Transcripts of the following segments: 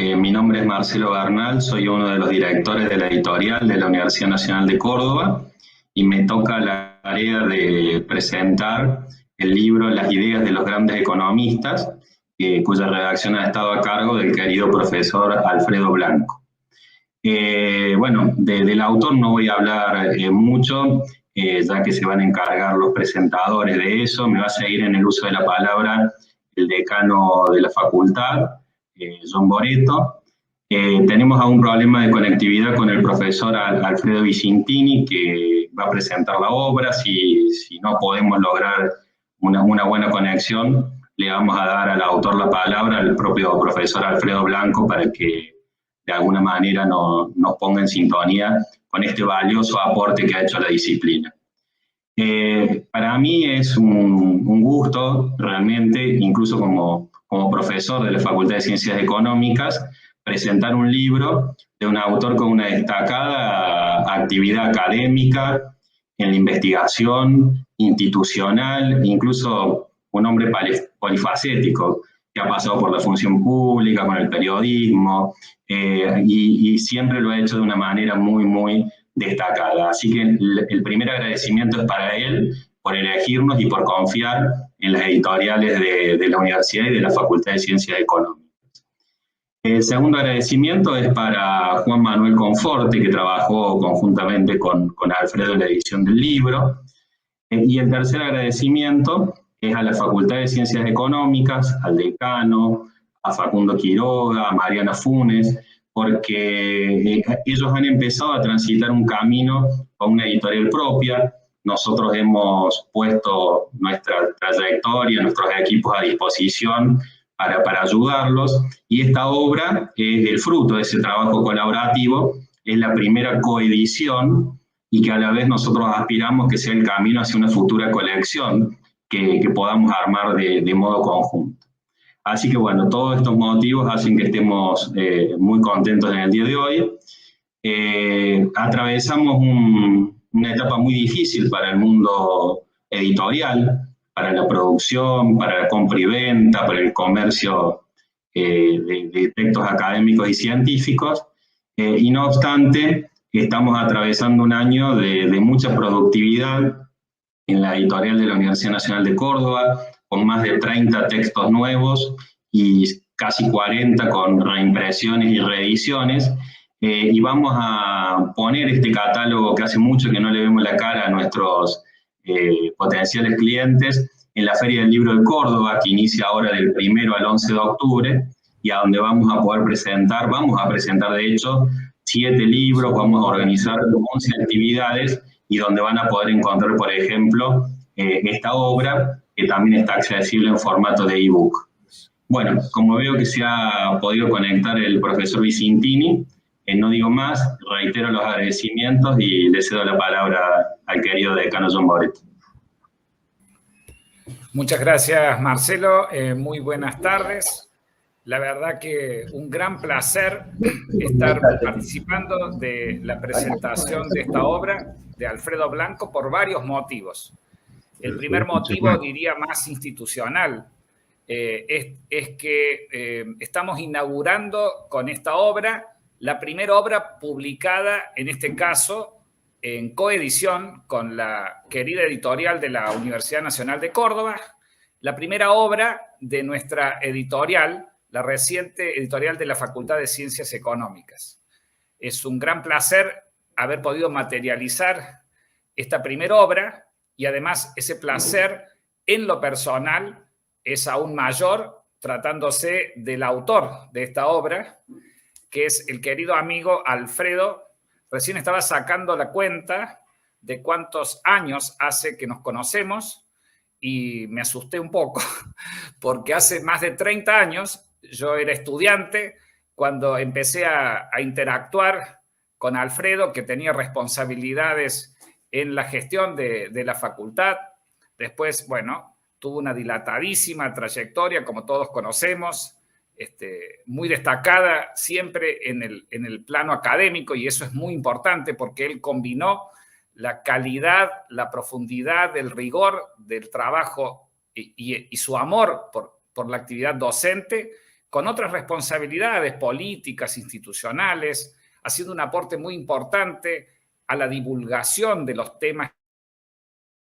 Mi nombre es Marcelo Bernal, soy uno de los directores de la editorial de la Universidad Nacional de Córdoba y me toca la tarea de presentar el libro Las ideas de los grandes economistas, cuya redacción ha estado a cargo del querido profesor Alfredo Blanco. Del autor no voy a hablar mucho, ya que se van a encargar los presentadores de eso. Me va a seguir en el uso de la palabra el decano de la facultad, John Boretto. Tenemos aún un problema de conectividad con el profesor Alfredo Vicintini, que va a presentar la obra. Si no podemos lograr una buena conexión, le vamos a dar al autor la palabra, al propio profesor Alfredo Blanco, para que de alguna manera nos ponga en sintonía con este valioso aporte que ha hecho a la disciplina. Para mí es un gusto realmente, incluso como profesor de la Facultad de Ciencias Económicas, presentar un libro de un autor con una destacada actividad académica en la investigación institucional, incluso un hombre polifacético que ha pasado por la función pública, con el periodismo, y siempre lo ha hecho de una manera muy destacada. Así que el primer agradecimiento es para él por elegirnos y por confiar en las editoriales de la universidad y de la Facultad de Ciencias Económicas. El segundo agradecimiento es para Juan Manuel Conforte, que trabajó conjuntamente con Alfredo en la edición del libro. Y el tercer agradecimiento es a la Facultad de Ciencias Económicas, al decano, a Facundo Quiroga, a Mariana Funes, porque ellos han empezado a transitar un camino con una editorial propia. Nosotros hemos puesto nuestra trayectoria, nuestros equipos a disposición para ayudarlos, y esta obra es el fruto de ese trabajo colaborativo, es la primera coedición, y que a la vez nosotros aspiramos que sea el camino hacia una futura colección que podamos armar de modo conjunto. Así que bueno, todos estos motivos hacen que estemos muy contentos en el día de hoy. Atravesamos una etapa muy difícil para el mundo editorial, para la producción, para la compra y venta, para el comercio de textos académicos y científicos, y no obstante, estamos atravesando un año de mucha productividad en la editorial de la Universidad Nacional de Córdoba, con más de 30 textos nuevos y casi 40 con reimpresiones y reediciones, y vamos a poner este catálogo que hace mucho que no le vemos la cara a nuestros potenciales clientes en la Feria del Libro de Córdoba, que inicia ahora del 1 al 11 de octubre, y a donde vamos a presentar de hecho 7 libros, vamos a organizar 11 actividades, y donde van a poder encontrar, por ejemplo, esta obra, que también está accesible en formato de ebook. Bueno, como veo que se ha podido conectar el profesor Vicintini, no digo más, reitero los agradecimientos y le cedo la palabra al querido decano John Boretto. Muchas gracias, Marcelo. Muy buenas tardes. La verdad que un gran placer estar participando de la presentación de esta obra de Alfredo Blanco por varios motivos. El primer motivo, diría, más institucional, es que estamos inaugurando con esta obra la primera obra publicada, en este caso, en coedición con la querida editorial de la Universidad Nacional de Córdoba, la primera obra de nuestra editorial, la reciente editorial de la Facultad de Ciencias Económicas. Es un gran placer haber podido materializar esta primera obra, y además ese placer en lo personal es aún mayor tratándose del autor de esta obra, que es el querido amigo Alfredo. Recién estaba sacando la cuenta de cuántos años hace que nos conocemos y me asusté un poco, porque hace más de 30 años yo era estudiante cuando empecé a interactuar con Alfredo, que tenía responsabilidades en la gestión de la facultad. Después, bueno, tuvo una dilatadísima trayectoria, como todos conocemos, muy destacada siempre en el plano académico, y eso es muy importante porque él combinó la calidad, la profundidad, el rigor del trabajo y su amor por la actividad docente con otras responsabilidades políticas, institucionales, haciendo un aporte muy importante a la divulgación de los temas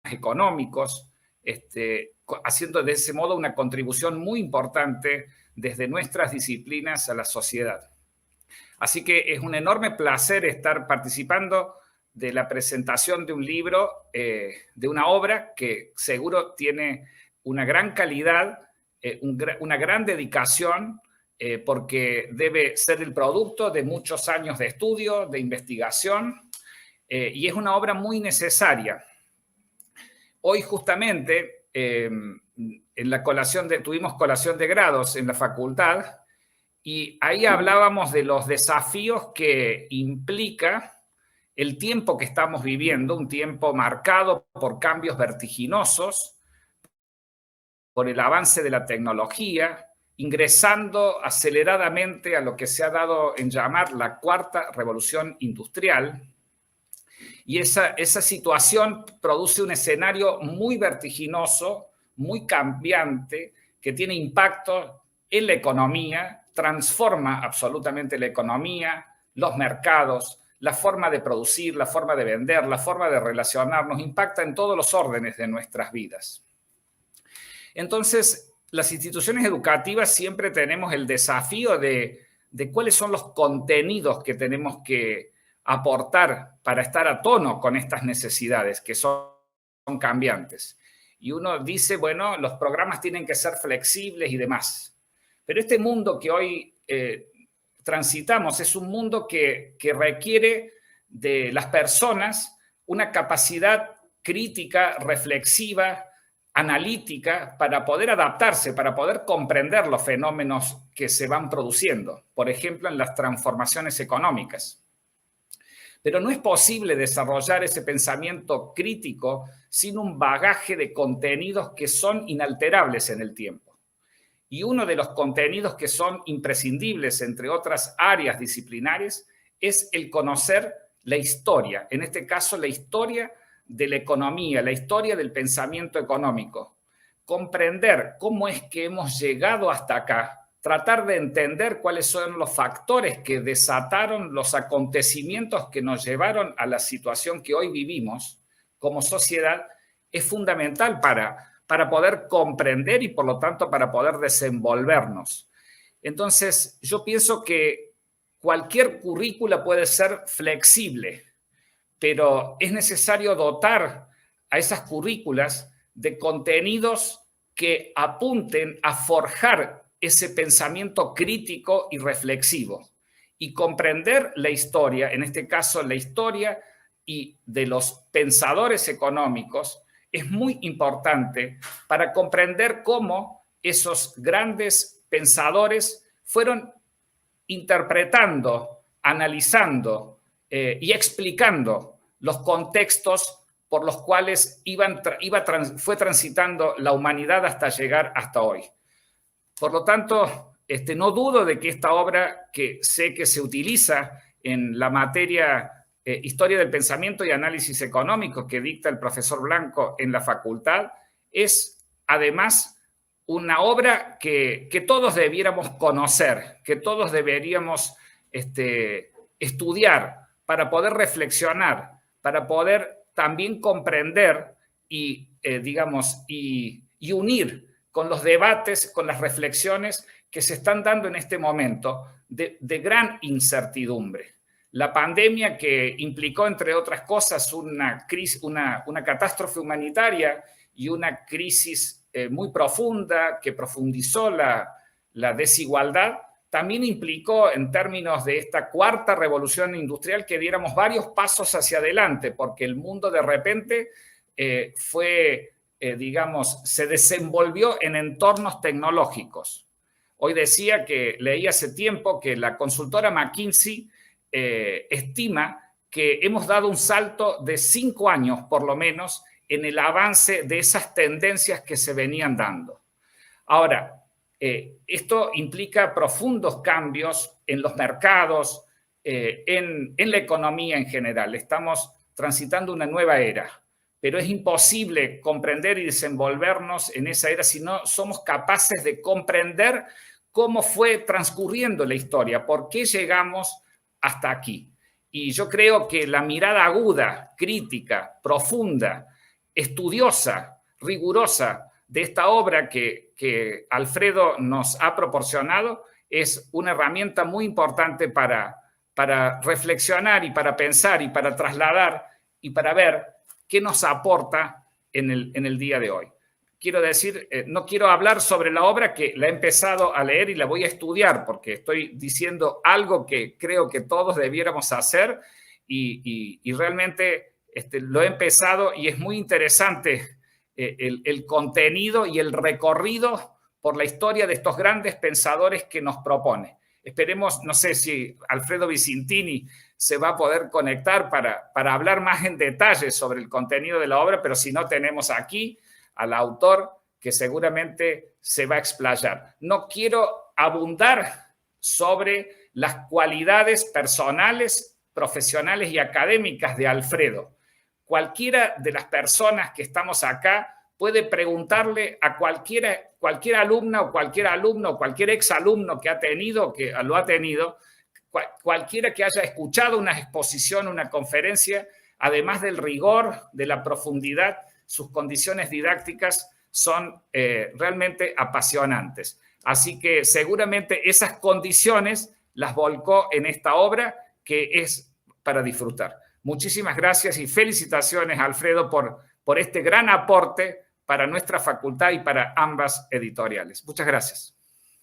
económicos, haciendo de ese modo una contribución muy importante desde nuestras disciplinas a la sociedad. Así que es un enorme placer estar participando de la presentación de un libro, de una obra que seguro tiene una gran calidad, una gran dedicación, porque debe ser el producto de muchos años de estudio, de investigación, y es una obra muy necesaria. Hoy justamente tuvimos colación de grados en la facultad y ahí hablábamos de los desafíos que implica el tiempo que estamos viviendo, un tiempo marcado por cambios vertiginosos, por el avance de la tecnología, ingresando aceleradamente a lo que se ha dado en llamar la cuarta revolución industrial. Y esa situación produce un escenario muy vertiginoso, muy cambiante, que tiene impacto en la economía, transforma absolutamente la economía, los mercados, la forma de producir, la forma de vender, la forma de relacionarnos, impacta en todos los órdenes de nuestras vidas. Entonces, las instituciones educativas siempre tenemos el desafío de cuáles son los contenidos que tenemos que aportar para estar a tono con estas necesidades que son cambiantes. Y uno dice, bueno, los programas tienen que ser flexibles y demás. Pero este mundo que hoy transitamos es un mundo que requiere de las personas una capacidad crítica, reflexiva, analítica, para poder adaptarse, para poder comprender los fenómenos que se van produciendo, por ejemplo, en las transformaciones económicas. Pero no es posible desarrollar ese pensamiento crítico sin un bagaje de contenidos que son inalterables en el tiempo. Y uno de los contenidos que son imprescindibles, entre otras áreas disciplinares, es el conocer la historia, en este caso la historia de la economía, la historia del pensamiento económico. Comprender cómo es que hemos llegado hasta acá, tratar de entender cuáles son los factores que desataron los acontecimientos que nos llevaron a la situación que hoy vivimos como sociedad, es fundamental para poder comprender y, por lo tanto, para poder desenvolvernos. Entonces, yo pienso que cualquier currícula puede ser flexible, pero es necesario dotar a esas currículas de contenidos que apunten a forjar ese pensamiento crítico y reflexivo y comprender la historia, en este caso la historia y de los pensadores económicos, es muy importante para comprender cómo esos grandes pensadores fueron interpretando, analizando y explicando los contextos por los cuales fue transitando la humanidad hasta llegar hasta hoy. Por lo tanto, no dudo de que esta obra, que sé que se utiliza en la materia Historia del Pensamiento y Análisis Económico que dicta el profesor Blanco en la facultad, es además una obra que todos debiéramos conocer, que todos deberíamos estudiar para poder reflexionar, para poder también comprender y unir con los debates, con las reflexiones que se están dando en este momento de gran incertidumbre. La pandemia, que implicó, entre otras cosas, una catástrofe humanitaria y una crisis muy profunda que profundizó la desigualdad, también implicó, en términos de esta cuarta revolución industrial, que diéramos varios pasos hacia adelante, porque el mundo de repente se desenvolvió en entornos tecnológicos. Hoy leí hace tiempo que la consultora McKinsey estima que hemos dado un salto de 5 años, por lo menos, en el avance de esas tendencias que se venían dando. Ahora, esto implica profundos cambios en los mercados, en la economía en general. Estamos transitando una nueva era, pero es imposible comprender y desenvolvernos en esa era si no somos capaces de comprender cómo fue transcurriendo la historia, por qué llegamos hasta aquí. Y yo creo que la mirada aguda, crítica, profunda, estudiosa, rigurosa de esta obra que Alfredo nos ha proporcionado es una herramienta muy importante para reflexionar y para pensar y para trasladar y para ver qué nos aporta en el día de hoy. Quiero decir, no quiero hablar sobre la obra que la he empezado a leer y la voy a estudiar porque estoy diciendo algo que creo que todos debiéramos hacer y realmente lo he empezado y es muy interesante el contenido y el recorrido por la historia de estos grandes pensadores que nos propone. Esperemos, no sé si Alfredo Vicentini se va a poder conectar para hablar más en detalle sobre el contenido de la obra, pero si no, tenemos aquí al autor que seguramente se va a explayar. No quiero abundar sobre las cualidades personales, profesionales y académicas de Alfredo. Cualquiera de las personas que estamos acá puede preguntarle a cualquier alumna o cualquier alumno o cualquier exalumno que ha tenido, que lo ha tenido, cualquiera que haya escuchado una exposición, una conferencia, además del rigor, de la profundidad, sus condiciones didácticas son realmente apasionantes. Así que seguramente esas condiciones las volcó en esta obra que es para disfrutar. Muchísimas gracias y felicitaciones, Alfredo, por este gran aporte para nuestra facultad y para ambas editoriales. Muchas gracias.